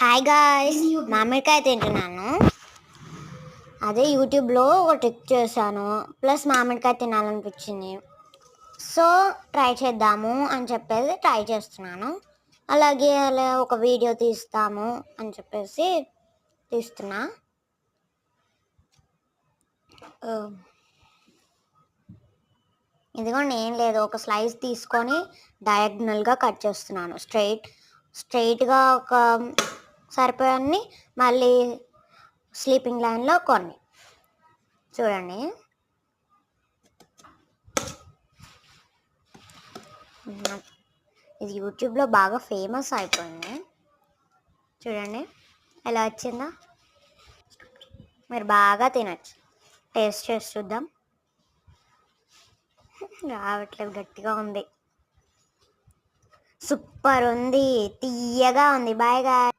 Hi guys, మామిడికాయ తింటున్నాను. అదే యూట్యూబ్లో ఒక ట్రిక్ చేశాను, ప్లస్ మామిడికాయ తినాలనిపించింది. సో ట్రై చేద్దాము అని చెప్పేసి ట్రై చేస్తున్నాను. అలాగే అలా ఒక వీడియో తీస్తాము అని చెప్పేసి తీస్తున్నా. ఇదిగోండి, ఏం లేదు, ఒక స్లైస్ తీసుకొని డయాగ్నల్గా కట్ చేస్తున్నాను. స్ట్రైట్గా ఒక సరిపోయాన్ని, మళ్ళీ స్లీపింగ్ లైన్లో కొన్ని. చూడండి, ఇది యూట్యూబ్లో బాగా ఫేమస్ అయిపోయింది. చూడండి ఎలా వచ్చిందో. మీరు బాగా తినచ్చు. టేస్ట్ చేసి చూద్దాం. రావట్లేదు, గట్టిగా ఉంది. సూపర్ ఉంది, తీయగా ఉంది. Bye guys.